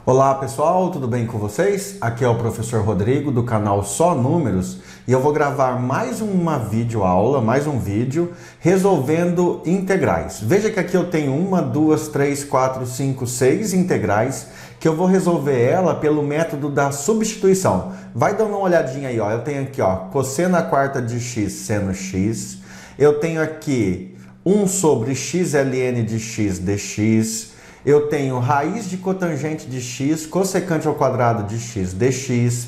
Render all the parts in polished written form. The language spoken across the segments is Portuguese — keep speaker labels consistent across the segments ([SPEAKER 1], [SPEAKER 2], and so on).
[SPEAKER 1] Olá pessoal, tudo bem com vocês? Aqui é o professor Rodrigo do canal Só Números e eu vou gravar mais uma videoaula, mais um vídeo resolvendo integrais. Veja que aqui eu tenho 1, 2, 3, 4, 5, 6 integrais que eu vou resolver ela pelo método da substituição. Vai dando uma olhadinha aí, ó. Eu tenho aqui, ó, cosseno à quarta de x seno x. Eu tenho aqui 1 sobre x ln de x dx. Eu tenho raiz de cotangente de x, cossecante ao quadrado de x dx.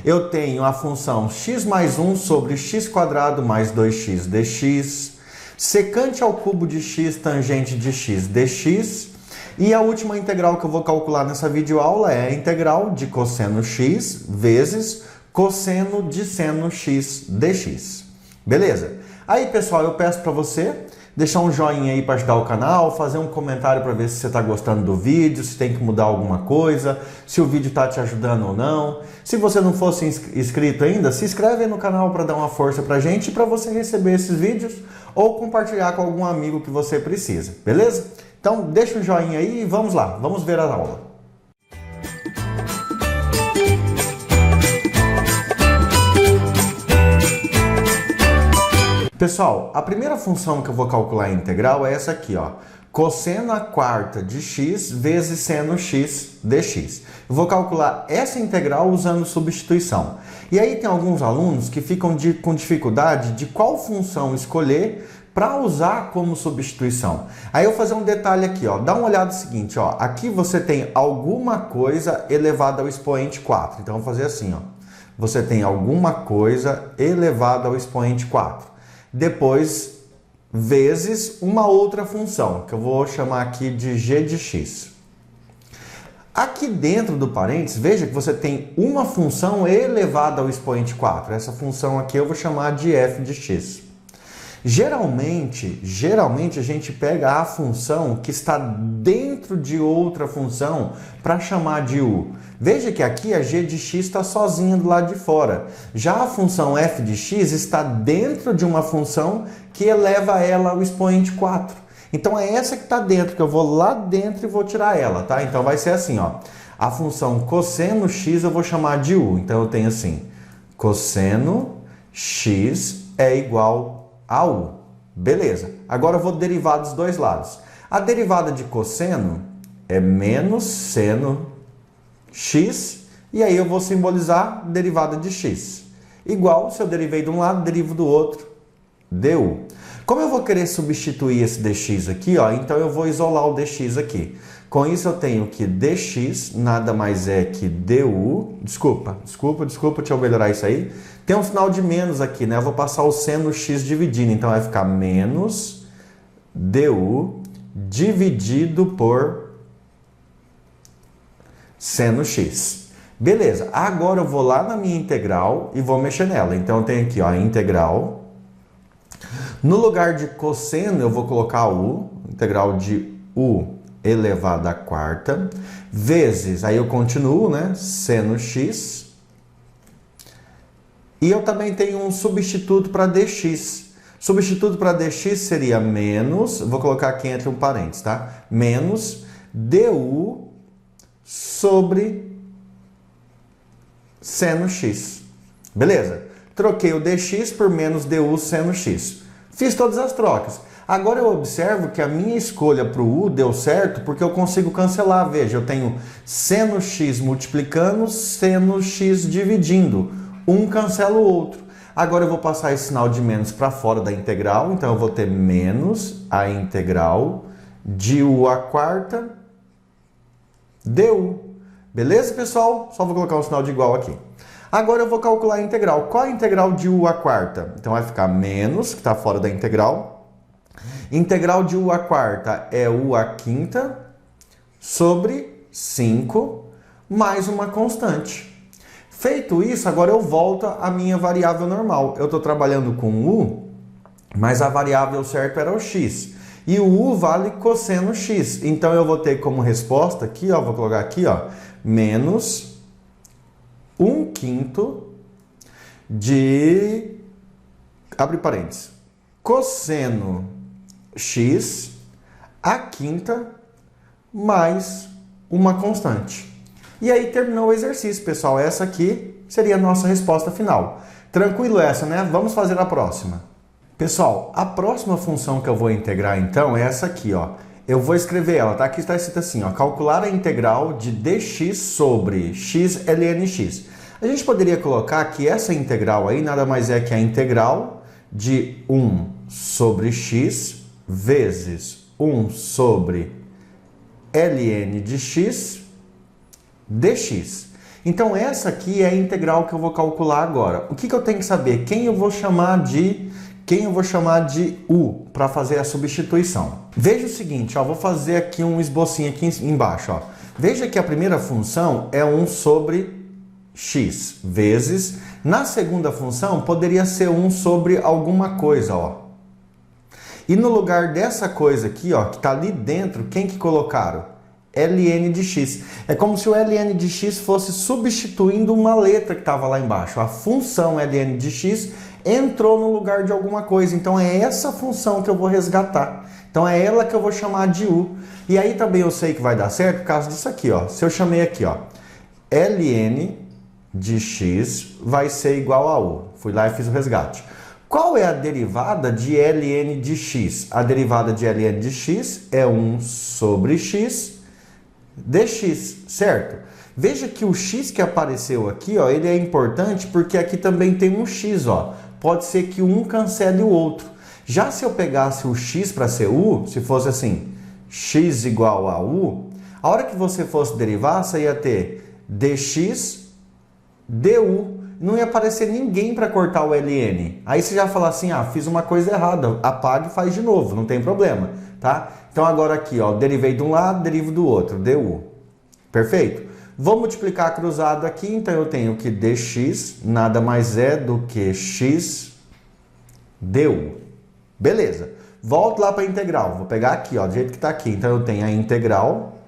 [SPEAKER 1] Eu tenho a função x mais 1 sobre x quadrado mais 2x dx. Secante ao cubo de x tangente de x dx. E a última integral que eu vou calcular nessa videoaula é a integral de cosseno x vezes cosseno de seno x dx. Beleza? Aí, pessoal, eu peço para você deixar um joinha aí para ajudar o canal, fazer um comentário para ver se você está gostando do vídeo, se tem que mudar alguma coisa, se o vídeo está te ajudando ou não. Se você não fosse inscrito ainda, se inscreve aí no canal para dar uma força para a gente e para você receber esses vídeos ou compartilhar com algum amigo que você precisa, beleza? Então deixa um joinha aí e vamos lá, vamos ver a aula. Pessoal, a primeira função que eu vou calcular a integral é essa aqui, ó. Cosseno à quarta de x vezes seno x dx. Eu vou calcular essa integral usando substituição. E aí tem alguns alunos que ficam com dificuldade de qual função escolher para usar como substituição. Aí eu vou fazer um detalhe aqui, ó. Dá uma olhada no seguinte, ó. Aqui você tem alguma coisa elevada ao expoente 4. Então, eu vou fazer assim, ó. Você tem alguma coisa elevada ao expoente 4. Depois, vezes uma outra função, que eu vou chamar aqui de g de x. Aqui dentro do parênteses, veja que você tem uma função elevada ao expoente 4. Essa função aqui eu vou chamar de f de x. Geralmente a gente pega a função que está dentro de outra função para chamar de u. Veja que aqui a g de x está sozinha do lado de fora. Já a função f de x está dentro de uma função que eleva ela ao expoente 4. Então é essa que está dentro, que eu vou lá dentro e vou tirar ela, tá? Então vai ser assim, ó. A função cosseno x eu vou chamar de u. Então eu tenho assim, cosseno x é igual a u. Beleza. Agora eu vou derivar dos dois lados. A derivada de cosseno é menos seno x, e aí eu vou simbolizar derivada de x. Igual, se eu derivei de um lado, derivo do outro, du. Como eu vou querer substituir esse dx aqui, ó, então eu vou isolar o dx aqui. Com isso eu tenho que dx nada mais é que du. Desculpa, deixa eu melhorar isso aí. Tem um sinal de menos aqui, né? Eu vou passar o seno x dividindo, então vai ficar menos du dividido por seno x. Beleza, agora eu vou lá na minha integral e vou mexer nela. Então eu tenho aqui, ó, a integral. No lugar de cosseno eu vou colocar u, integral de u elevado à quarta, vezes, aí eu continuo, né, seno x. E eu também tenho um substituto para dx. Substituto para dx seria menos, vou colocar aqui entre um parênteses, tá? Menos du sobre seno x. Beleza? Troquei o dx por menos du seno x. Fiz todas as trocas. Agora eu observo que a minha escolha para o u deu certo porque eu consigo cancelar. Veja, eu tenho seno x multiplicando, seno x dividindo. Um cancela o outro. Agora eu vou passar esse sinal de menos para fora da integral. Então eu vou ter menos a integral de u à quarta du. Beleza, pessoal? Só vou colocar um sinal de igual aqui. Agora eu vou calcular a integral. Qual é a integral de u à quarta? Então vai ficar menos, que está fora da integral. Integral de u à quarta é u à quinta sobre 5 mais uma constante. Feito isso, agora eu volto à minha variável normal. Eu estou trabalhando com u, mas a variável certa era o x. E o u vale cosseno x. Então eu vou ter como resposta aqui, ó, vou colocar aqui, ó, menos 1/5 de, abre parênteses, cosseno x à quinta mais uma constante. E aí terminou o exercício, pessoal. Essa aqui seria a nossa resposta final. Tranquilo essa, né? Vamos fazer a próxima. Pessoal, a próxima função que eu vou integrar então é essa aqui, ó. Eu vou escrever ela, tá? Aqui está escrito assim, ó. Calcular a integral de dx sobre x ln x. A gente poderia colocar que essa integral aí nada mais é que a integral de 1 sobre x vezes 1 sobre ln de x dx. Então essa aqui é a integral que eu vou calcular agora. O que eu tenho que saber? Quem eu vou chamar de u para fazer a substituição. Veja o seguinte, ó, vou fazer aqui um esbocinho aqui embaixo. Ó. Veja que a primeira função é 1 sobre x vezes. Na segunda função poderia ser 1 sobre alguma coisa. Ó. E no lugar dessa coisa aqui, ó, que está ali dentro, quem que colocaram? ln de x. É como se o ln de x fosse substituindo uma letra que estava lá embaixo. A função ln de x entrou no lugar de alguma coisa. Então é essa função que eu vou resgatar. Então é ela que eu vou chamar de u. E aí também eu sei que vai dar certo por causa disso aqui, ó. Se eu chamei aqui, ó, ln de x vai ser igual a u. Fui lá e fiz o resgate. Qual é a derivada de ln de x? A derivada de ln de x é 1 sobre x dx, certo? Veja que o x que apareceu aqui, ó, ele é importante porque aqui também tem um x, ó. Pode ser que um cancele o outro. Já se eu pegasse o x para ser u, se fosse assim, x igual a u, a hora que você fosse derivar, você ia ter dx du. Não ia aparecer ninguém para cortar o ln. Aí você já fala assim, ah, fiz uma coisa errada, apaga e faz de novo, não tem problema, tá? Então agora aqui, ó, derivei de um lado, derivo do outro, du. Perfeito? Vou multiplicar cruzado aqui, então eu tenho que dx nada mais é do que x du. Beleza. Volto lá para a integral. Vou pegar aqui, ó, do jeito que está aqui. Então eu tenho a integral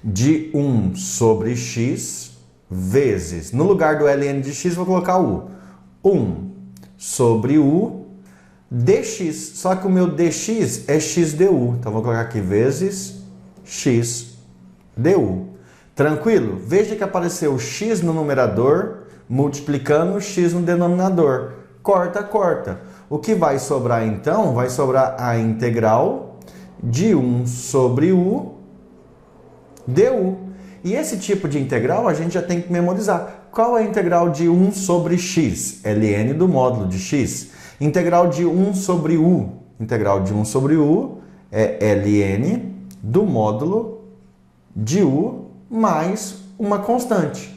[SPEAKER 1] de 1 sobre x vezes, no lugar do ln de x, vou colocar u. 1 sobre u dx. Só que o meu dx é x du. Então vou colocar aqui vezes x du. Tranquilo? Veja que apareceu o x no numerador multiplicando o x no denominador. Corta, corta. O que vai sobrar então? Vai sobrar a integral de 1 sobre u du. E esse tipo de integral a gente já tem que memorizar. Qual é a integral de 1 sobre x? ln do módulo de x. Integral de 1 sobre u. Integral de 1 sobre u é ln do módulo de u mais uma constante.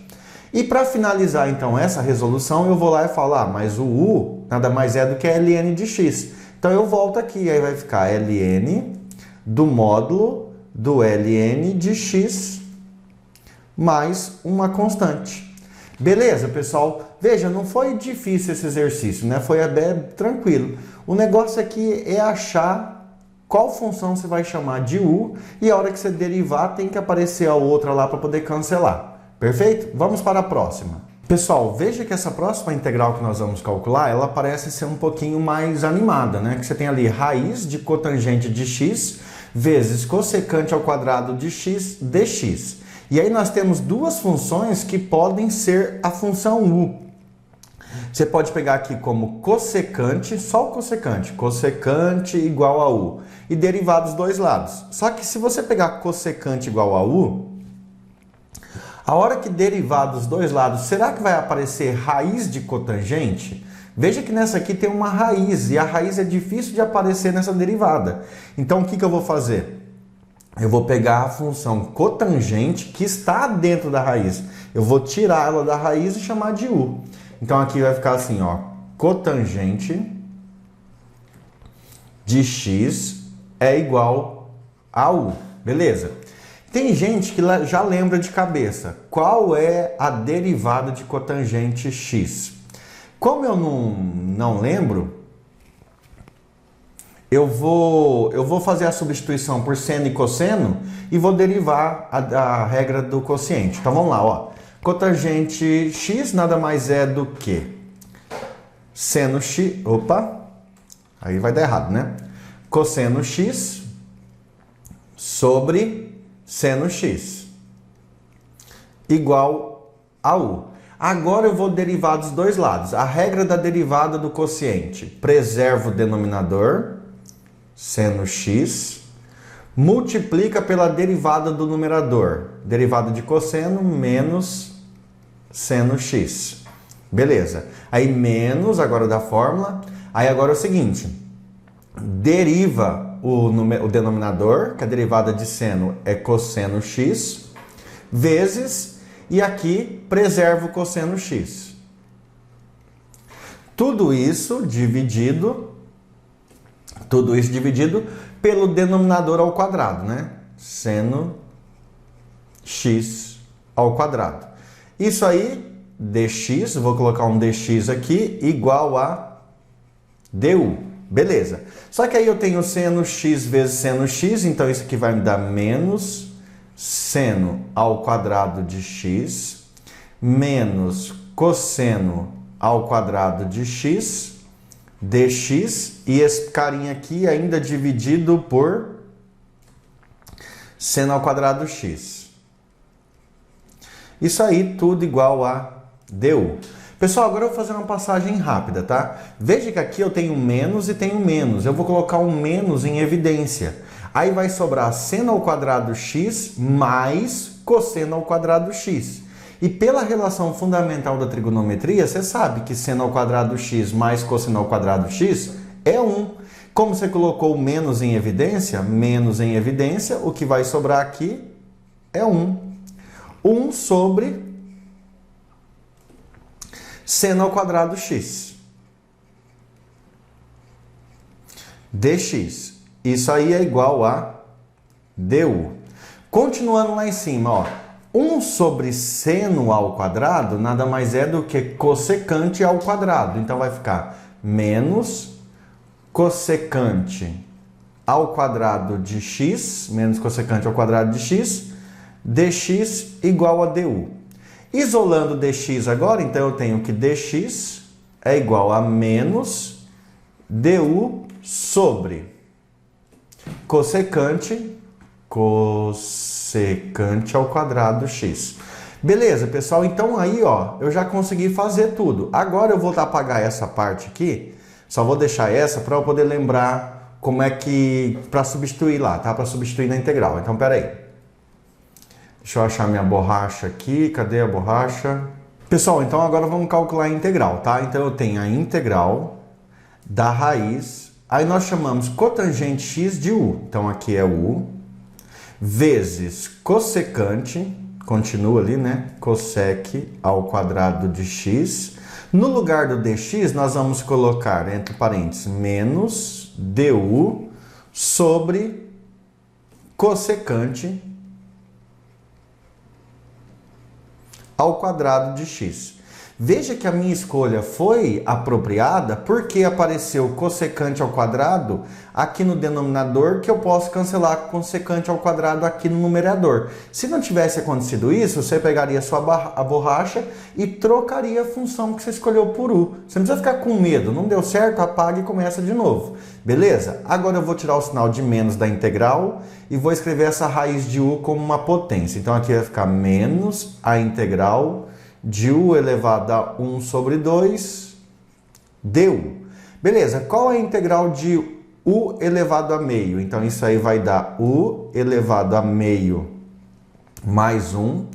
[SPEAKER 1] E para finalizar então essa resolução, eu vou lá e falo, ah, mas o u nada mais é do que ln de x. Então eu volto aqui, aí vai ficar ln do módulo do ln de x mais uma constante. Beleza, pessoal? Veja, não foi difícil esse exercício, né? Foi até tranquilo. O negócio aqui é achar qual função você vai chamar de u e a hora que você derivar tem que aparecer a outra lá para poder cancelar. Perfeito? Vamos para a próxima. Pessoal, veja que essa próxima integral que nós vamos calcular, ela parece ser um pouquinho mais animada, né? Que você tem ali raiz de cotangente de x vezes cossecante ao quadrado de x dx. E aí nós temos duas funções que podem ser a função u. Você pode pegar aqui como cossecante, só o cossecante, cossecante igual a u, e derivar dos dois lados. Só que se você pegar cossecante igual a u, a hora que derivar dos dois lados, será que vai aparecer raiz de cotangente? Veja que nessa aqui tem uma raiz, e a raiz é difícil de aparecer nessa derivada. Então o que eu vou fazer? Eu vou pegar a função cotangente que está dentro da raiz. Eu vou tirar ela da raiz e chamar de u. Então aqui vai ficar assim, ó, cotangente de x é igual a u. Beleza? Tem gente que já lembra de cabeça. Qual é a derivada de cotangente x? Como eu não lembro, eu vou fazer a substituição por seno e cosseno e vou derivar a regra do quociente. Então vamos lá, ó. Cotangente x nada mais é do que seno x... Opa! Aí vai dar errado, né? Cosseno x sobre seno x. igual a U. Agora eu vou derivar dos dois lados. A regra da derivada do quociente. Preserva o denominador, seno x, multiplica pela derivada do numerador. Derivada de cosseno menos seno x. Beleza. Aí menos, agora da fórmula. Aí agora é o seguinte. Deriva o denominador, que a derivada de seno é cosseno x, vezes, e aqui preserva o cosseno x. Tudo isso dividido pelo denominador ao quadrado, né? Seno x ao quadrado. Isso aí, dx, vou colocar um dx aqui, igual a du. Beleza. Só que aí eu tenho seno x vezes seno x, então isso aqui vai me dar menos seno ao quadrado de x, menos cosseno ao quadrado de x, dx, e esse carinha aqui ainda dividido por seno ao quadrado x. Isso aí tudo igual a du. Pessoal, agora eu vou fazer uma passagem rápida, tá? Veja que aqui eu tenho menos e tenho menos. Eu vou colocar um menos em evidência. Aí vai sobrar seno ao quadrado x mais cosseno ao quadrado x. E pela relação fundamental da trigonometria, você sabe que seno ao quadrado x mais cosseno ao quadrado x é 1. Como você colocou menos em evidência, o que vai sobrar aqui é 1. 1 sobre seno ao quadrado x. dx. Isso aí é igual a du. Continuando lá em cima, ó. 1 sobre seno ao quadrado nada mais é do que cossecante ao quadrado. Então vai ficar menos cossecante ao quadrado de x, menos cossecante ao quadrado de x, dx igual a du. Isolando dx agora, então eu tenho que dx é igual a menos du sobre cossecante ao quadrado x. Beleza, pessoal? Então aí, ó, eu já consegui fazer tudo. Agora eu vou apagar essa parte aqui, só vou deixar essa para eu poder lembrar como é que... para substituir lá, tá? Para substituir na integral. Então, pera aí. Deixa eu achar minha borracha aqui. Cadê a borracha? Pessoal, então agora vamos calcular a integral, tá? Então eu tenho a integral da raiz. Aí nós chamamos cotangente x de u. Então aqui é u. Vezes cossecante. Continua ali, né? Cossec ao quadrado de x. No lugar do dx, nós vamos colocar, entre parênteses, menos du sobre cossecante ao quadrado de x. Veja que a minha escolha foi apropriada porque apareceu cossecante ao quadrado aqui no denominador, que eu posso cancelar com cossecante ao quadrado aqui no numerador. Se não tivesse acontecido isso, você pegaria a borracha e trocaria a função que você escolheu por u. Você não precisa ficar com medo. Não deu certo? Apaga e começa de novo. Beleza? Agora eu vou tirar o sinal de menos da integral e vou escrever essa raiz de u como uma potência. Então aqui vai ficar menos a integral de u elevado a 1 sobre 2 du. Beleza, qual é a integral de u elevado a meio? Então isso aí vai dar u elevado a meio mais 1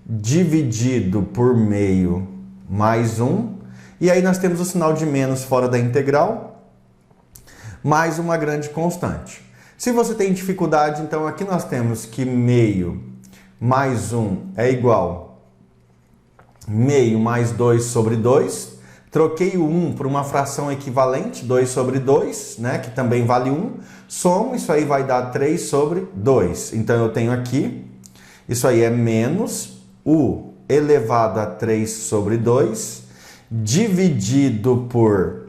[SPEAKER 1] dividido por meio mais 1. E aí nós temos o sinal de menos fora da integral, mais uma grande constante. Se você tem dificuldade, então aqui nós temos que meio mais 1 é igual meio mais 2 sobre 2. Troquei o 1 por uma fração equivalente, 2 sobre 2, né, que também vale 1. Somo, isso aí vai dar 3 sobre 2. Então eu tenho aqui, isso aí é menos u elevado a 3 sobre 2, dividido por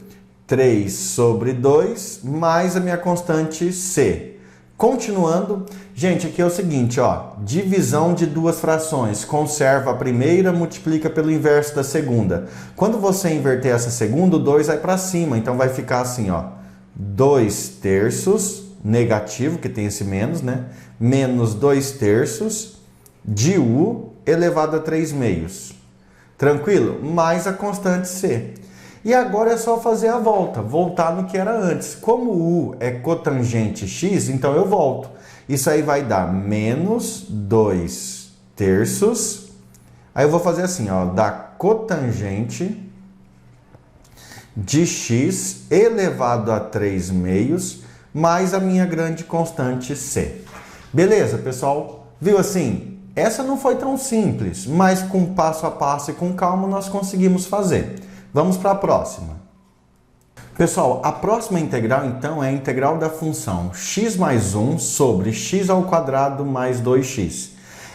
[SPEAKER 1] 3 sobre 2, mais a minha constante c. Continuando, gente, aqui é o seguinte, ó, divisão de duas frações, conserva a primeira, multiplica pelo inverso da segunda. Quando você inverter essa segunda, o 2 vai para cima, então vai ficar assim, ó, 2 terços, negativo, que tem esse menos, né, menos 2 terços de u elevado a 3 meios. Tranquilo? Mais a constante c. E agora é só fazer a volta, voltar no que era antes. Como u é cotangente x, então eu volto. Isso aí vai dar menos 2 terços. Aí eu vou fazer assim, ó, da cotangente de x elevado a 3 meios mais a minha grande constante c. Beleza, pessoal? Viu assim? Essa não foi tão simples, mas com passo a passo e com calma nós conseguimos fazer. Vamos para a próxima. Pessoal, a próxima integral então é a integral da função x mais 1 sobre x ao quadrado mais 2x.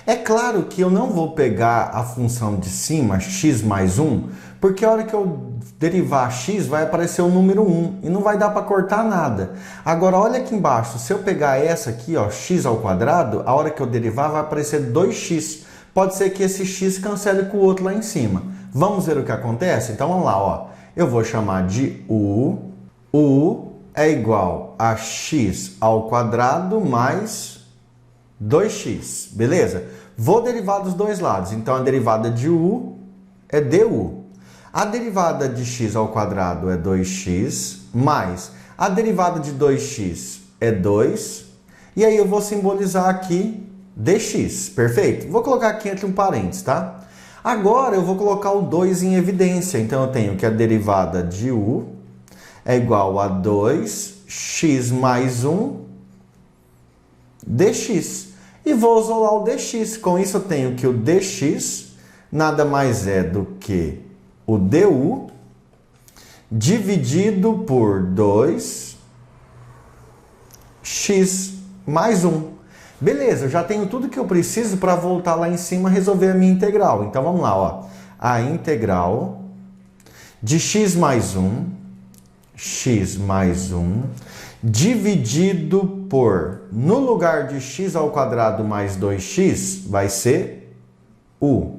[SPEAKER 1] É claro que eu não vou pegar a função de cima, x mais 1, porque a hora que eu derivar x vai aparecer o número 1 e não vai dar para cortar nada. Agora olha aqui embaixo, se eu pegar essa aqui, ó, x ao quadrado, a hora que eu derivar vai aparecer 2x. Pode ser que esse x cancele com o outro lá em cima. Vamos ver o que acontece? Então vamos lá, ó. Eu vou chamar de u. U é igual a x ao quadrado mais 2x, beleza? Vou derivar dos dois lados, então a derivada de u é du. A derivada de x ao quadrado é 2x, mais a derivada de 2x é 2, e aí eu vou simbolizar aqui dx, perfeito? Vou colocar aqui entre um parênteses, tá? Agora eu vou colocar o 2 em evidência, então eu tenho que a derivada de u é igual a 2x mais 1 dx. E vou isolar o dx. Com isso eu tenho que o dx nada mais é do que o du dividido por 2x mais 1. Beleza, eu já tenho tudo que eu preciso para voltar lá em cima e resolver a minha integral. Então vamos lá, ó. A integral de x mais 1 dividido por, no lugar de x ao quadrado mais 2x, vai ser u.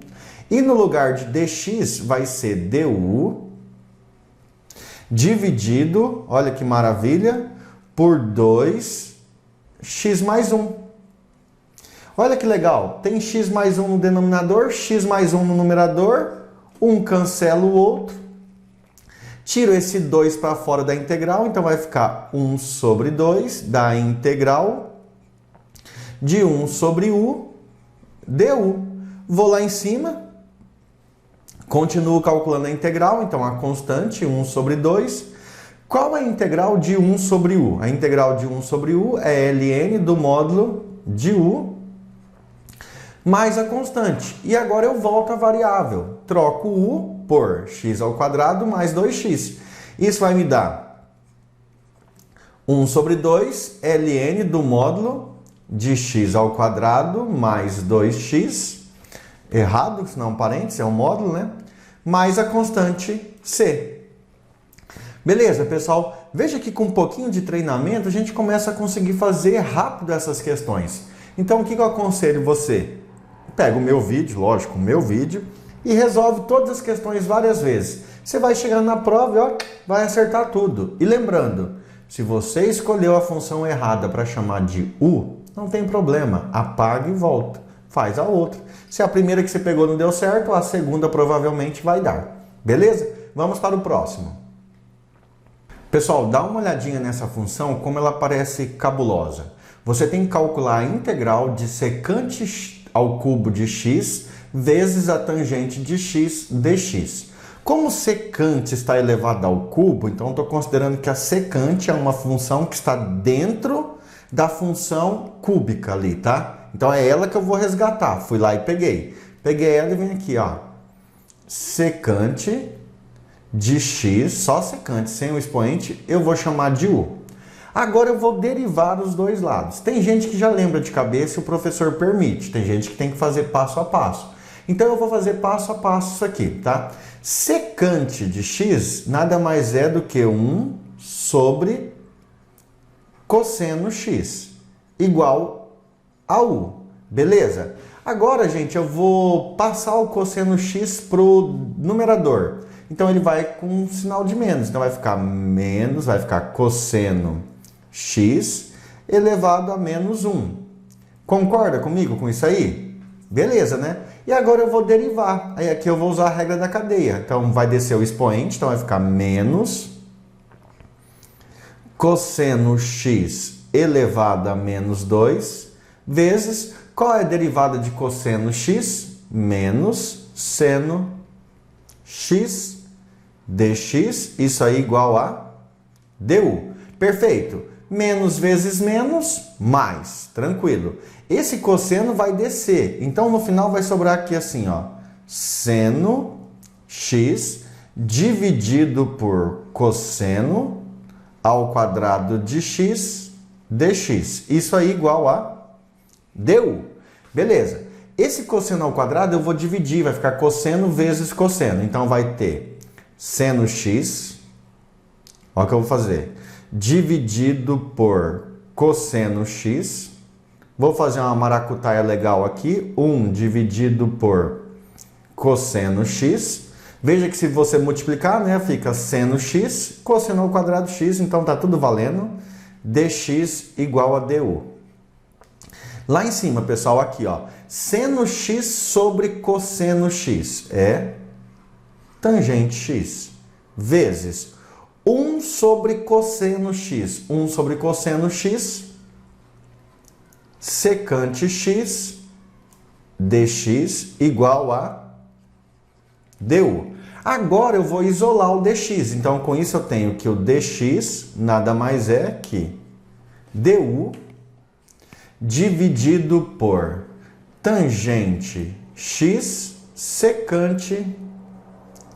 [SPEAKER 1] E no lugar de dx vai ser du dividido, olha que maravilha, por 2x mais 1. Olha que legal, tem x mais 1 no denominador, x mais 1 no numerador, um cancela o outro. Tiro esse 2 para fora da integral, então vai ficar 1 sobre 2 da integral de 1 sobre u du. Vou lá em cima, continuo calculando a integral, então a constante 1 sobre 2. Qual é a integral de 1 sobre u? A integral de 1 sobre u é ln do módulo de u mais a constante. E agora eu volto à variável. Troco u por x ao quadrado mais 2x. Isso vai me dar 1 sobre 2 ln do módulo de x ao quadrado mais 2x. Errado, senão parênteses, é um módulo, né? Mais a constante c. Beleza, pessoal? Veja que com um pouquinho de treinamento a gente começa a conseguir fazer rápido essas questões. Então o que eu aconselho você? Pega o meu vídeo, lógico, o meu vídeo, e resolve todas as questões várias vezes. Você vai chegando na prova e ó, vai acertar tudo. E lembrando, se você escolheu a função errada para chamar de u, não tem problema, apaga e volta. Faz a outra. Se a primeira que você pegou não deu certo, a segunda provavelmente vai dar. Beleza? Vamos para o próximo. Pessoal, dá uma olhadinha nessa função, como ela parece cabulosa. Você tem que calcular a integral de secante ao cubo de x vezes a tangente de x dx. Como secante está elevado ao cubo, então estou considerando que a secante é uma função que está dentro da função cúbica ali, tá? Então é ela que eu vou resgatar. Fui lá e peguei. Peguei ela e vem aqui, ó. Secante de x, só secante, sem o expoente, eu vou chamar de u. Agora eu vou derivar os dois lados. Tem gente que já lembra de cabeça e o professor permite. Tem gente que tem que fazer passo a passo. Então eu vou fazer passo a passo isso aqui, tá? Secante de x nada mais é do que 1 sobre cosseno x igual a u. Beleza? Agora, gente, eu vou passar o cosseno x para o numerador. Então ele vai com um sinal de menos. Então vai ficar menos, vai ficar cosseno x elevado a menos 1. Concorda comigo com isso aí? Beleza, né? E agora eu vou derivar. Aí aqui eu vou usar a regra da cadeia. Então vai descer o expoente, então vai ficar menos cosseno x elevado a menos 2 vezes, qual é a derivada de cosseno x? Menos seno x dx, isso aí igual a du. Perfeito. Menos vezes menos, mais. Tranquilo. Esse cosseno vai descer. Então, no final vai sobrar aqui assim, ó. Seno x dividido por cosseno ao quadrado de x dx. Isso aí igual a du. Beleza. Esse cosseno ao quadrado eu vou dividir. Vai ficar cosseno vezes cosseno. Então, vai ter seno x. Olha o que eu vou fazer. Dividido por cosseno x. Vou fazer uma maracutaia legal aqui. 1 dividido por cosseno x. Veja que se você multiplicar, né, fica seno x, cosseno ao quadrado x, então tá tudo valendo. Dx igual a du. Lá em cima, pessoal, aqui, ó. Seno x sobre cosseno x é tangente x. Vezes 1 sobre cosseno x. 1 sobre cosseno x secante x dx igual a du. Agora eu vou isolar o dx. Então, com isso eu tenho que o dx nada mais é que du dividido por tangente x secante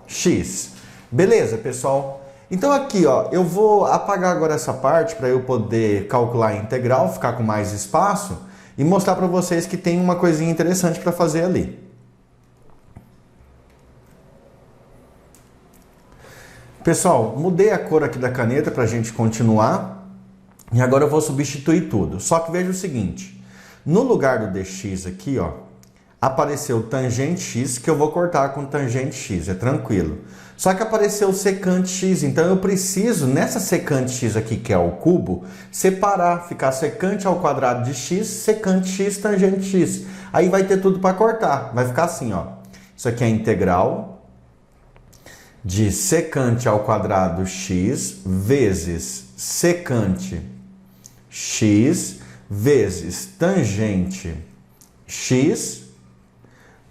[SPEAKER 1] x. Beleza, pessoal? Então aqui, ó, eu vou apagar agora essa parte para eu poder calcular a integral, ficar com mais espaço e mostrar para vocês que tem uma coisinha interessante para fazer ali. Pessoal, mudei a cor aqui da caneta para a gente continuar e agora eu vou substituir tudo. Só que veja o seguinte, no lugar do dx aqui, ó, apareceu tangente x, que eu vou cortar com tangente x, é tranquilo. Só que apareceu secante x, então eu preciso, nessa secante x aqui, que é o cubo, separar, ficar secante ao quadrado de x, secante x, tangente x. Aí vai ter tudo para cortar, vai ficar assim, ó. Isso aqui é a integral de secante ao quadrado x vezes secante x vezes tangente x.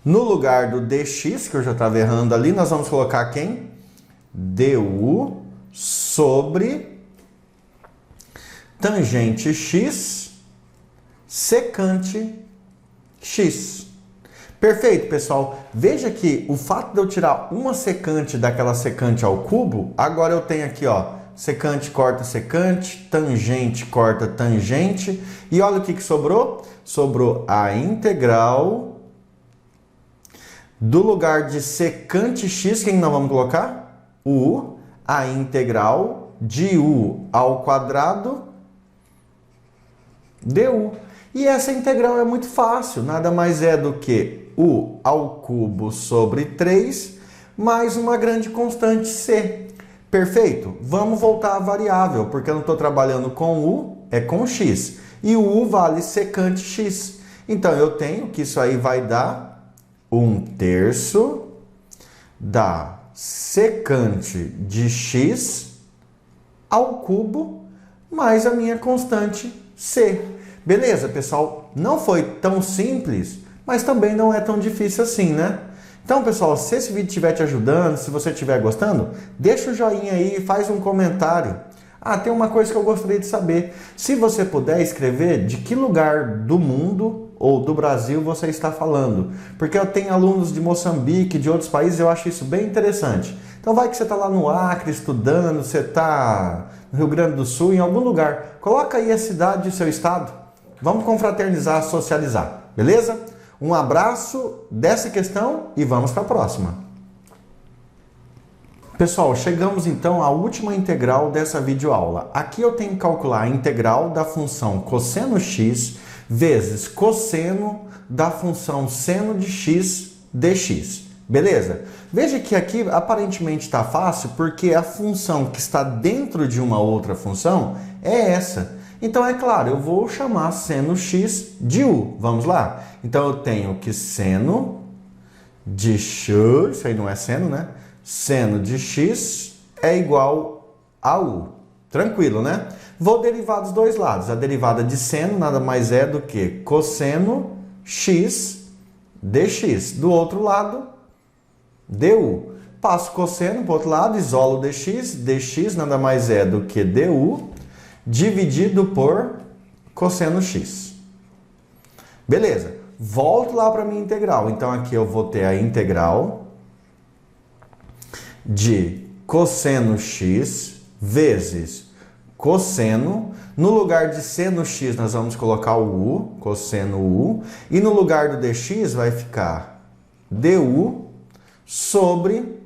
[SPEAKER 1] No lugar do dx, que eu já estava errando ali, nós vamos colocar quem? Du sobre tangente x secante x. Perfeito, pessoal. Veja que o fato de eu tirar uma secante daquela secante ao cubo, agora eu tenho aqui, ó, secante corta secante, tangente corta tangente. E olha o que sobrou? Sobrou a integral do lugar de secante x, quem nós vamos colocar? U, a integral de u ao quadrado du. E essa integral é muito fácil, nada mais é do que u ao cubo sobre 3 mais uma grande constante c. Perfeito? Vamos voltar à variável, porque eu não estou trabalhando com u, é com x. E o u vale secante x. Então eu tenho que isso aí vai dar 1/3 da secante de x ao cubo mais a minha constante c. Beleza, pessoal? Não foi tão simples, mas também não é tão difícil assim, né? Então, pessoal, se esse vídeo estiver te ajudando, se você estiver gostando, deixa o joinha aí e faz um comentário. Ah, tem uma coisa que eu gostaria de saber. Se você puder escrever de que lugar do mundo ou do Brasil você está falando. Porque eu tenho alunos de Moçambique, de outros países, eu acho isso bem interessante. Então vai que você está lá no Acre estudando, você está no Rio Grande do Sul, em algum lugar. Coloca aí a cidade e o seu estado. Vamos confraternizar, socializar. Beleza? Um abraço dessa questão e vamos para a próxima. Pessoal, chegamos então à última integral dessa videoaula. Aqui eu tenho que calcular a integral da função cosseno x vezes cosseno da função seno de x dx. Beleza? Veja que aqui aparentemente está fácil porque a função que está dentro de uma outra função é essa. Então é claro, eu vou chamar seno x de u. Vamos lá? Então eu tenho que seno de x, isso aí não é seno, né? Seno de x é igual a u. Tranquilo, né? Vou derivar dos dois lados. A derivada de seno nada mais é do que cosseno x dx. Do outro lado, du. Passo cosseno para o outro lado, isolo dx. dx nada mais é do que du dividido por cosseno x. Beleza. Volto lá para a minha integral. Então, aqui eu vou ter a integral de cosseno x vezes cosseno. No lugar de seno x, nós vamos colocar o u, cosseno u. E no lugar do dx vai ficar du sobre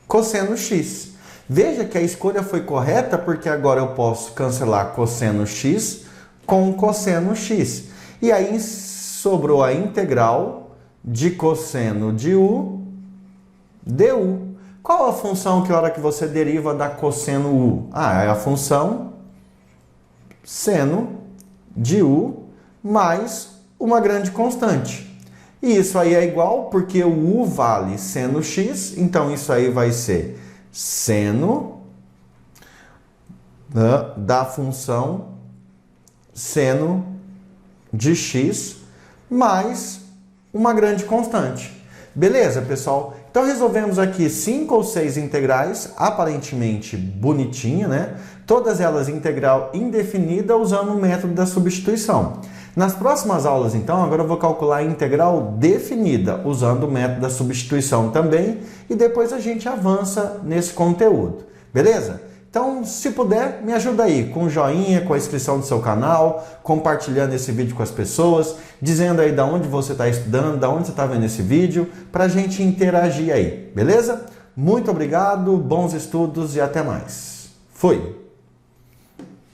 [SPEAKER 1] cosseno x. Veja que a escolha foi correta porque agora eu posso cancelar cosseno x com cosseno x. E aí sobrou a integral de cosseno de u du. Qual a função que a hora que você deriva da cosseno u? É a função seno de u mais uma grande constante. E isso aí é igual porque o u vale seno x, então isso aí vai ser seno da função seno de x mais uma grande constante. Beleza, pessoal? Então resolvemos aqui 5 ou 6 integrais, aparentemente bonitinha, né? Todas elas integral indefinida usando o método da substituição. Nas próximas aulas, então, agora eu vou calcular a integral definida usando o método da substituição também e depois a gente avança nesse conteúdo. Beleza? Então, se puder, me ajuda aí com o joinha, com a inscrição do seu canal, compartilhando esse vídeo com as pessoas, dizendo aí de onde você está estudando, de onde você está vendo esse vídeo, para a gente interagir aí, beleza? Muito obrigado, bons estudos e até mais. Fui!